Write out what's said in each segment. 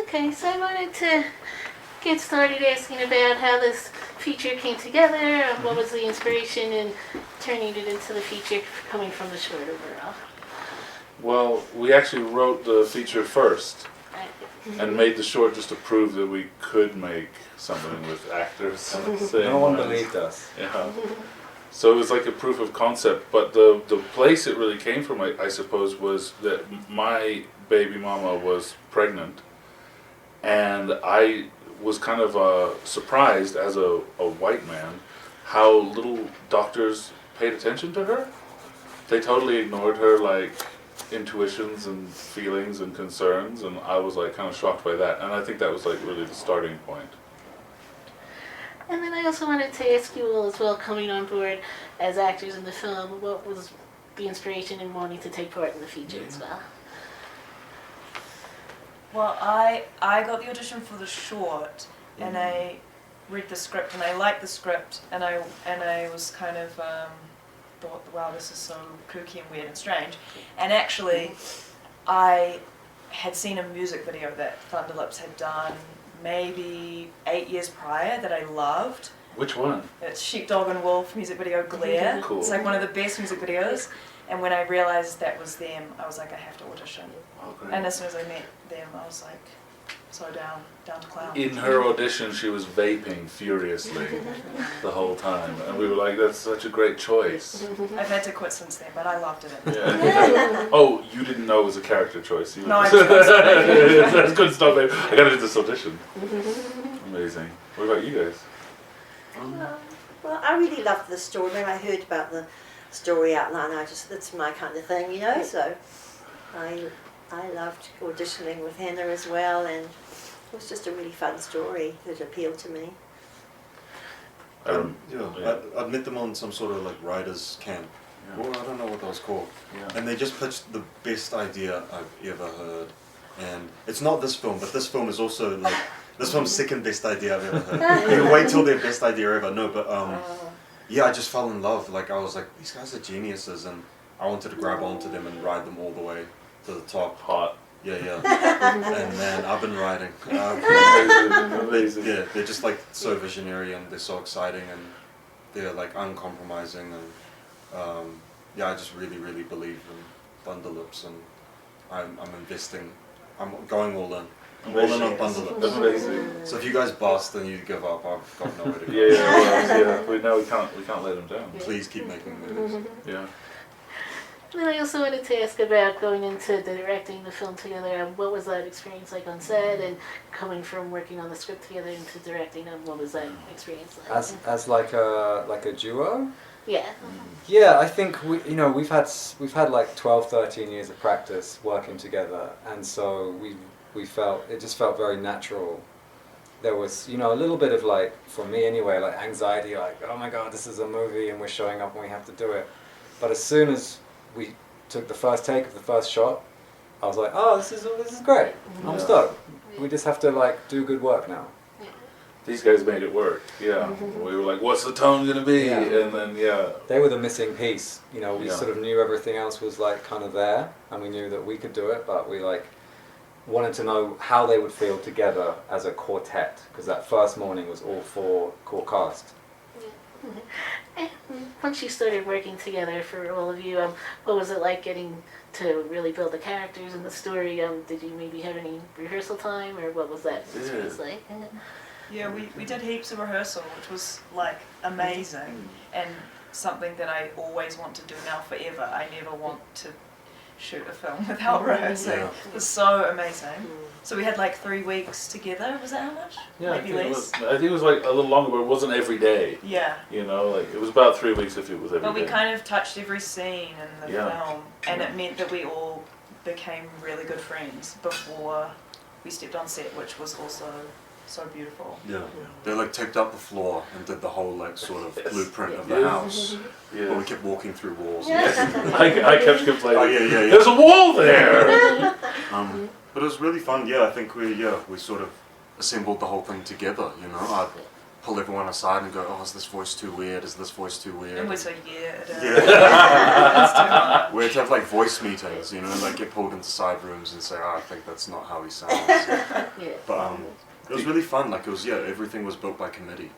Okay, so I wanted to get started asking about how this feature came together, and what was the inspiration in turning it into the feature coming from the short overall. Well, we actually wrote the feature first and made the short just to prove that we could make something with actors. No one believed us. Yeah. So it was like a proof of concept, but the place it really came from, I suppose, was that my baby mama was pregnant, and I was kind of surprised as a white man how little doctors paid attention to her. They totally ignored her like intuitions and feelings and concerns, and I was like kind of shocked by that, and I think that was like really the starting point. And then I also wanted to ask you all as well, coming on board as actors in the film, what was the inspiration in wanting to take part in the feature as well? Well, I got the audition for the short, and I read the script, and I liked the script, and I was kind of thought, wow, this is so kooky and weird and strange. And actually, I had seen a music video that Thunderclips had done maybe 8 years prior that I loved. Which one? It's Sheepdog and Wolf music video, Glare. Cool. It's like one of the best music videos. And when I realized that was them, I was like, I have to audition. Oh, great. And as soon as I met them, I was like, so down to clown. In her audition, she was vaping furiously the whole time, and we were like, "That's such a great choice." I've had to quit since then, but I loved it. Yeah. Oh, you didn't know it was a character choice. You No, I couldn't stop it. I got to do this audition. Amazing. What about you guys? Well, I really loved the story. When I heard about the story outline, that's my kind of thing, you know. So I loved auditioning with Hannah as well, and it was just a really fun story that appealed to me. I'd met them on some sort of like writers camp. Yeah. Well, I don't know what that was called. Yeah. And they just pitched the best idea I've ever heard. And it's not this film, but this film is also like, this film's second best idea I've ever heard. You wait till their best idea ever. No, but yeah, I just fell in love. Like I was like, these guys are geniuses, and I wanted to grab onto them and ride them all the way to the top. Hot. Yeah. And man, I've been riding. Amazing. Yeah, they're just like so visionary, and they're so exciting, and they're like uncompromising, and yeah, I just really believe in Thunderclips, and I'm investing. I'm going all in. I'm all in on Thunderclips. Amazing. So if you guys bust and you give up, I've got nowhere to go. Yeah. We can't let them down. Please keep making movies. Yeah. And then I also wanted to ask about going into directing the film together. What was that experience like on set, and coming from working on the script together into directing them? What was that experience like? As like a duo. Yeah. Yeah, I think we've had like 12, 13 years of practice working together, and so we felt it just felt very natural. There was a little bit of like, for me anyway, like anxiety, like, oh my god, this is a movie and we're showing up and we have to do it. But as soon as we took the first take of the first shot, I was like, oh, this is great. I'm stoked. We just have to like do good work now. These guys made it work. Yeah. We were like, what's the tone gonna be? Yeah. And then they were the missing piece. We Yeah. sort of knew everything else was like kind of there, and we knew that we could do it, but we like wanted to know how they would feel together as a quartet, because that first morning was all 4 core cast. And once you started working together, for all of you, what was it like getting to really build the characters and the story? Did you maybe have any rehearsal time, or what was that experience like? Yeah, we did heaps of rehearsal, which was like amazing, and something that I always want to do now forever. I never want to shoot a film without rehearsing. Yeah. It was so amazing. So we had like 3 weeks together. Was that how much? Yeah, Maybe less. I think it was like a little longer, but it wasn't every day. Yeah. Like it was about 3 weeks if it was every day. But we kind of touched every scene in the Yeah. film, and it meant that we all became really good friends before we stepped on set, which was also so beautiful. Yeah. They like taped up the floor and did the whole like sort of blueprint of the house. Yeah. But we kept walking through walls. I kept complaining. Oh yeah. There's a wall there. But it was really fun. Yeah, I think we sort of assembled the whole thing together. I'd pull everyone aside and go, oh, is this voice too weird? Is this voice too weird? And we say, yeah, it is. Yeah. It's too hard. they'd have like voice meetings, you know, and like get pulled into side rooms and say, "Oh, I think that's not how he sounds." Yeah. But it was really fun. Like it was, everything was built by committee.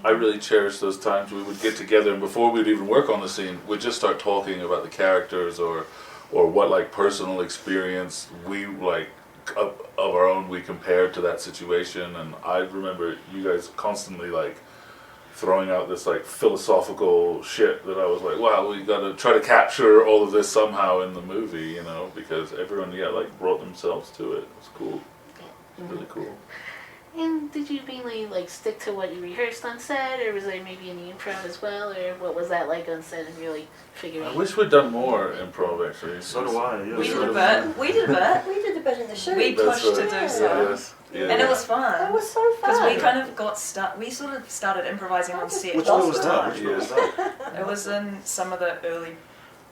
I really cherish those times we would get together, and before we'd even work on the scene, we'd just start talking about the characters or what like personal experience we like of our own we compared to that situation. And I remember you guys constantly like throwing out this like philosophical shit that I was like, wow, we gotta try to capture all of this somehow in the movie, you know, because everyone like brought themselves to it. It was cool. Really cool. And did you mainly like stick to what you rehearsed on set, or was there maybe any improv as well, or what was that like on set and really figuring? I wish we'd done more improv actually. So do I. Yeah. We did sort a of- bit. We did a bit. We did a bit in the show. We That's pushed to right. do so. Yes. Yeah. And it was fun. It was so fun. Because we kind of got stuck. We sort of started improvising on set. Which all one the was time. that? Which one was that? It was in some of the early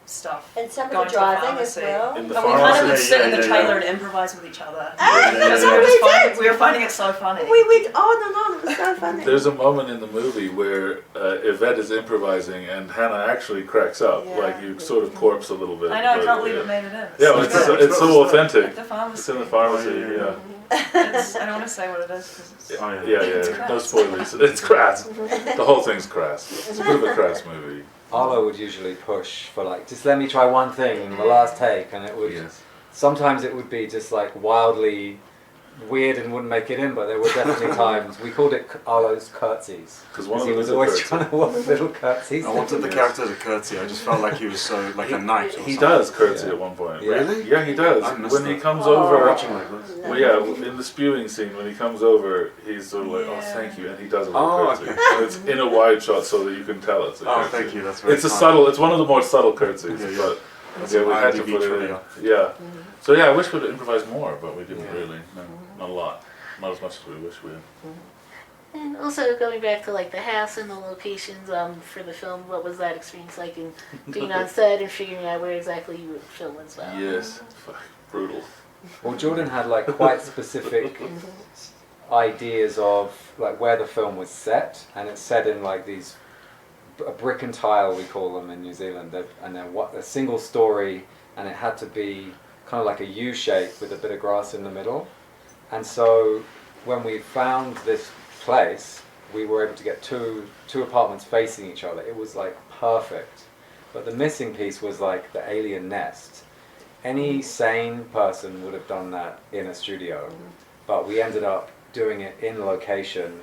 stuff. and some of going the to the driving as pharmacy. well. In the But we kind of pharmacy. would sit in the Yeah, trailer yeah. and improvise with each other. Yeah, Because yeah, we, yeah. were just we finding, did. we were finding it so funny. We went on and on. It was so funny. There's a moment in the movie where Yvette is improvising and Hannah actually cracks up, Yeah. like you sort of corpse a little bit. I know, I but, can't believe yeah. it made it in. Yeah, so well, Which it's, one- good. which it's one so was that? authentic. At the pharmacy. It's in the pharmacy, Oh, yeah, yeah. I don't want to say what it is because it's... Oh, Yeah, It's yeah, no crass. spoilers. It's crass. The whole thing's crass. It's a bit of a crass movie. Arlo would usually push for like, just let me try one thing in the last take, and it would. Yes. Sometimes it would be just like wildly weird and wouldn't make it in, but there were definitely times we called it Arlo's curtsies Because one of he them was is a always curtsy. trying to walk little curtsies. I wanted the Yes. character to curtsy. I just felt like he was so like a knight. Or He something. does curtsy Yeah. at one point. Yeah. Really? Yeah, he does. I missed When he that. comes Oh. over, Watching like this. well, yeah, in the spewing scene, when he comes over, he's sort of like, oh, Yeah. thank you, and he does a little Oh, curtsy. okay. And it's in a wide shot so that you can tell it's a Oh, curtsy. thank you. That's very It's a kind. subtle, it's one of the more subtle curtsies, Yeah, yeah. but That's yeah, we some had to IMDb put it in. trivia. Yeah. So yeah, I wish we'd improvised more, but we didn't Yeah. really. No, not a lot. Not as much as we wish we had. And also going back to like the house and the locations for the film, what was that experience like in being on set and figuring out where exactly you would film as well? Yes. Fuck, brutal. Well, Jordan had like quite specific ideas of like where the film was set, and it's set in like these a brick and tile, we call them in New Zealand, and they're a single story, and it had to be kind of like a U shape with a bit of grass in the middle. And so when we found this place, we were able to get two apartments facing each other. It was like perfect. But the missing piece was like the alien nest. Any sane person would have done that in a studio, but we ended up doing it in location,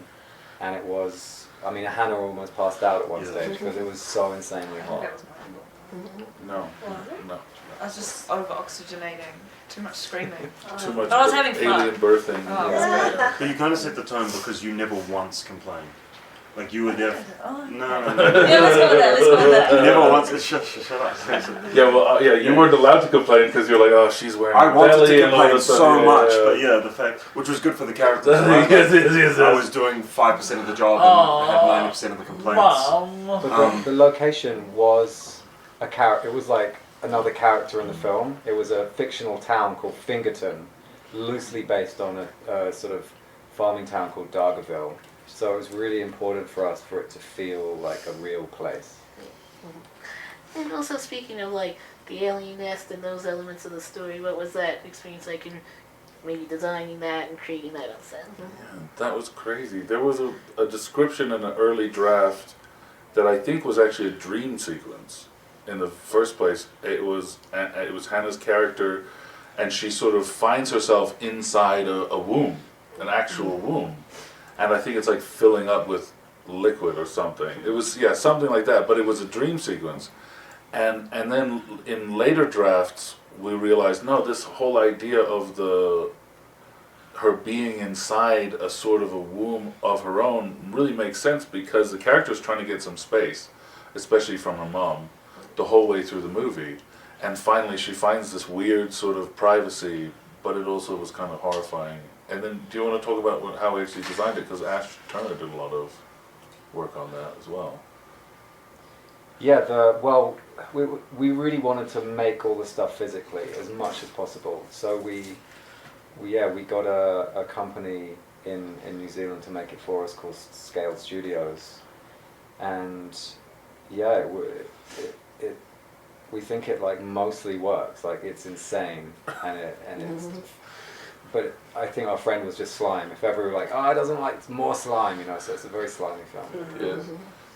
and it was, I mean, Hannah almost passed out at one Yeah. stage because it was so insanely I think hot. it was mine. No. No. I was just over-oxygenating. Too much screaming. Too much I was having fun. alien birthing. Oh, Yeah. it was But you kind of set the tone because you never once complained. Like you were there. good. Oh. No. Yeah, let's go with that. Let's go with that. You never once. Shut up. Yeah, well, yeah, you weren't allowed to complain because you're like, oh, she's wearing I a wanted belly to and all complain this stuff. so Yeah, much, yeah. but yeah, the fact, which was good for the characters. Yes, yes, yes, I yes. was doing 5% of the job and had 90% of the complaints. Mom. But the location was a character. It was like another character in the film. It was a fictional town called Fingerton, loosely based on a sort of farming town called Dargaville. So it was really important for us for it to feel like a real place. And also speaking of like the alien nest and those elements of the story, what was that experience like in maybe designing that and creating that on set? That was crazy. There was a description in an early draft that I think was actually a dream sequence. In the first place, it was Hannah's character, and she sort of finds herself inside a womb, an actual womb, and I think it's like filling up with liquid or something. It was something like that, but it was a dream sequence, and then in later drafts we realized no, this whole idea of her being inside a sort of a womb of her own really makes sense because the character is trying to get some space, especially from her mom, the whole way through the movie, and finally she finds this weird sort of privacy, but it also was kind of horrifying. And then, do you want to talk about how we actually designed it? Because Ash Turner did a lot of work on that as well. Yeah, we really wanted to make all the stuff physically as much as possible. So we got a company in New Zealand to make it for us called Scale Studios, and yeah, we we think it like mostly works. Like it's insane, and it's. But I think our friend was just slime. If ever we were like, oh, I doesn't like more slime, you know. So it's a very slimy film. Yes.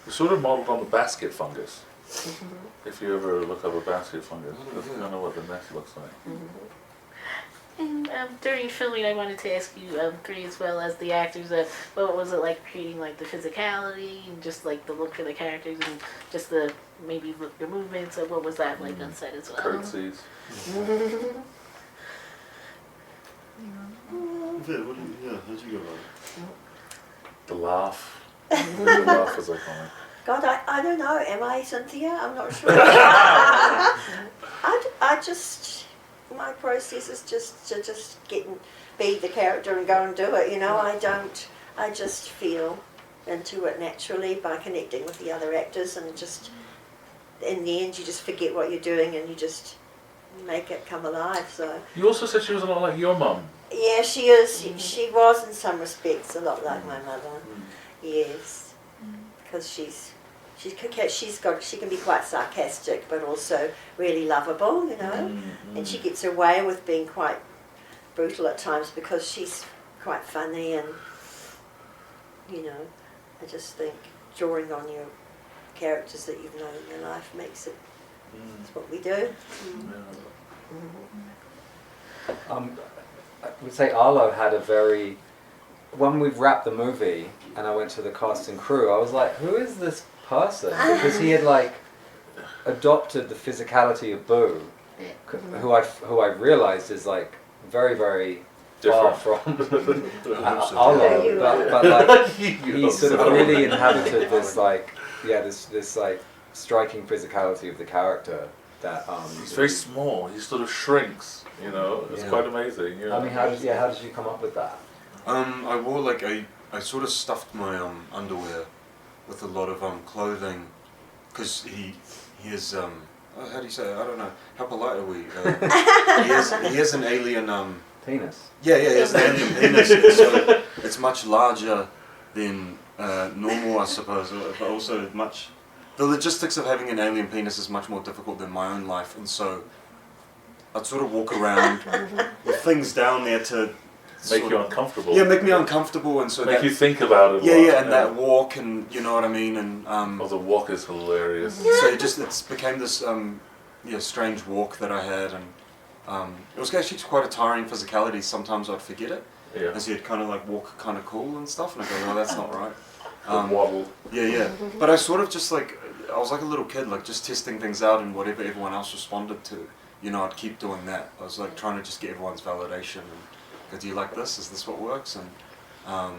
It's sort of modelled on the basket fungus. If you ever look up a basket fungus, that's kind of what the nest looks like. And during filming, I wanted to ask you three as well as the actors, what was it like creating like the physicality and just like the look for the characters and just the maybe the movements? Or what was that like on set as well? Curtsies. Yvette, how'd you go about it? The laugh. The laugh was iconic. God, I don't know. Am I Cynthia? I'm not sure. I just, my process is just to be the character and go and do it. You know, I just feel into it naturally by connecting with the other actors, and just in the end you just forget what you're doing and you just make it come alive. So You also said she was a lot like your mum. yeah, she is. She was in some respects a lot like my mother. Yes, because she can be quite sarcastic, but also really lovable, you know. And she gets away with being quite brutal at times because she's quite funny, and you know, I just think drawing on your characters that you've known in your life makes it. It's what we do. I would say Arlo had a very. When we wrapped the movie and I went to the cast and crew, I was like, who is this person? Because he had like adopted the physicality of Boo, who I realized is like very, very far from Arlo, but like he sort of really inhabited this like this like striking physicality of the character that He's very small. He sort of shrinks. You know, it's quite amazing. You know? I mean, how did you come up with that? I wore like I sort of stuffed my underwear with a lot of clothing, because he is how do you say it? I don't know, how polite are we? He has an alien Penis. Yeah, he has an alien penis, so it's much larger than normal, I suppose, but also the logistics of having an alien penis is much more difficult than my own life, and so I'd sort of walk around with things down there to make you uncomfortable. Yeah, make me uncomfortable, and so make you think about it. And that walk, and you know what I mean, and the walk is hilarious. So it became this strange walk that I had, and it was actually quite a tiring physicality. Sometimes I'd forget it, as he'd kind of like walk kind of cool and stuff, and I go, no, that's not right. Waddle. Yeah. But I sort of just like I was like a little kid, like just testing things out, and whatever everyone else responded to, you know, I'd keep doing that. I was like trying to just get everyone's validation. And do you like this? Is this what works? And I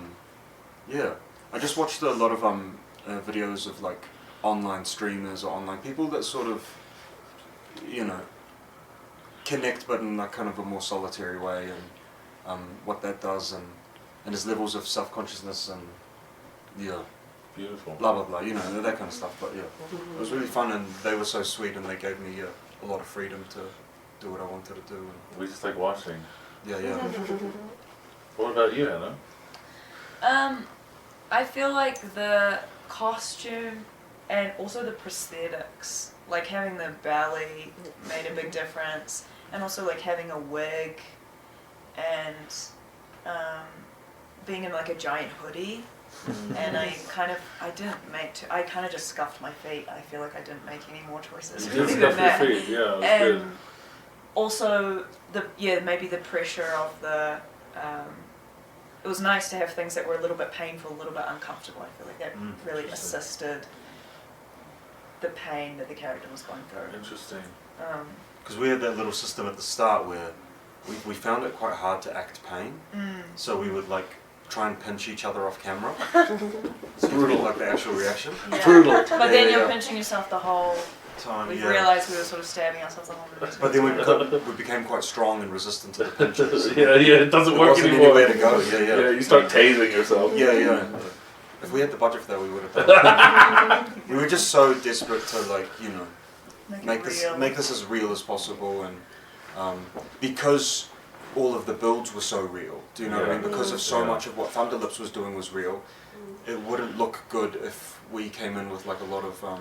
just watched a lot of videos of like online streamers or online people that sort of, you know, connect, but in like kind of a more solitary way, and what that does, and his levels of self-consciousness, and beautiful, blah blah blah, you know, that kind of stuff. But it was really fun, and they were so sweet, and they gave me a lot of freedom to do what I wanted to do. And we just like watching. Yeah. What about you, Hannah? I feel like the costume and also the prosthetics, like having the belly made a big difference, and also like having a wig and being in like a giant hoodie. And I kind of just scuffed my feet. I feel like I didn't make any more choices. You did scuff your feet, yeah, that's good. Also, maybe the pressure of the, it was nice to have things that were a little bit painful, a little bit uncomfortable. I feel like that really assisted the pain that the character was going through. Interesting. Because we had that little system at the start where we found it quite hard to act pain, so we would like try and pinch each other off camera. It's brutal, like the actual reaction. Yeah. Brutal. But then you're pinching yourself the whole time. We realised we were sort of stabbing ourselves the whole movie. But then we became quite strong and resistant to the pinches. It doesn't work anymore. Anywhere to go. Yeah, you start tasing yourself. Yeah. If we had the budget for that, we would have done it. We were just so desperate to, like, you know, make this as real as possible, and because all of the builds were so real. Do you know what I mean? Because of so much of what Thunderclips was doing was real, it wouldn't look good if we came in with like a lot of I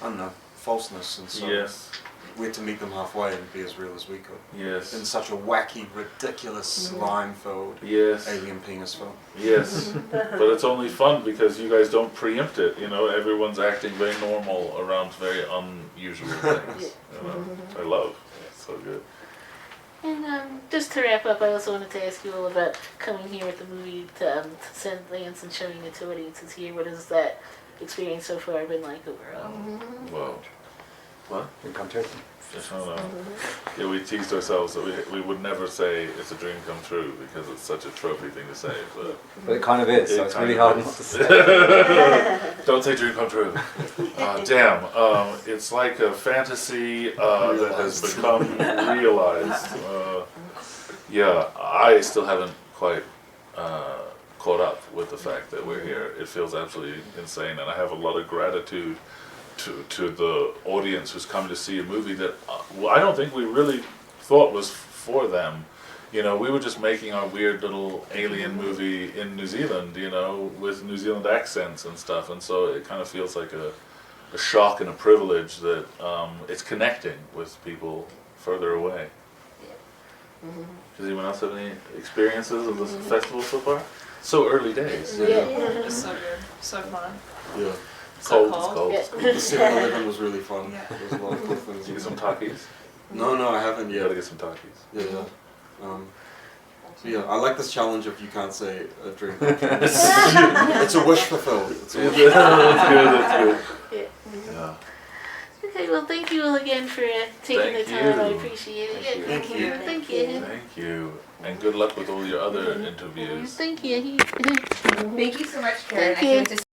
don't know, falseness, and so Yes. we had to meet them halfway and be as real as we could. Yes. In such a wacky, ridiculous, slime-filled Yes. alien penis film. Yes. But it's only fun because you guys don't preempt it. You know, everyone's acting very normal around very unusual things. You know, which I love. It's so good. And just to wrap up, I also wanted to ask you all about coming here with the movie to Sundance and showing it to audiences here. What has that experience so far been like overall? Well, what? You come to it. I don't know. Yeah, we teased ourselves that we would never say it's a dream come true because it's such a trophy thing to say. But it kind of is, so It it's kind really of hard is. not to say. Don't say dream come true. Damn. It's like a fantasy that has become realized. Yeah, I still haven't quite caught up with the fact that we're here. It feels absolutely insane, and I have a lot of gratitude to the audience who's come to see a movie that I don't think we really thought was for them. You know, we were just making our weird little alien movie in New Zealand, you know, with New Zealand accents and stuff, and so it kind of feels like a shock and a privilege that it's connecting with people further away. Does anyone else have any experiences of this festival so far? So early days. It's so good, so fun. Yeah. Cold, cold. it's cold. Yeah. The 7-Eleven was really fun. Yeah. There was a lot of cool things. Did you get some Takis? No, I haven't You yet. gotta get some Takis. Yeah. So yeah, I like this challenge of you can't say a dream come true. It's a wish fulfilled. It's a wish. That's good. Yeah. Yeah. Okay, well, thank you all again for taking Thank the time. I you. appreciate it. Thank you. Thank you. Thank you. Thank you. And good luck with all your other interviews. Thank you. Thank you so much, Karen. Thank I can't you. wait to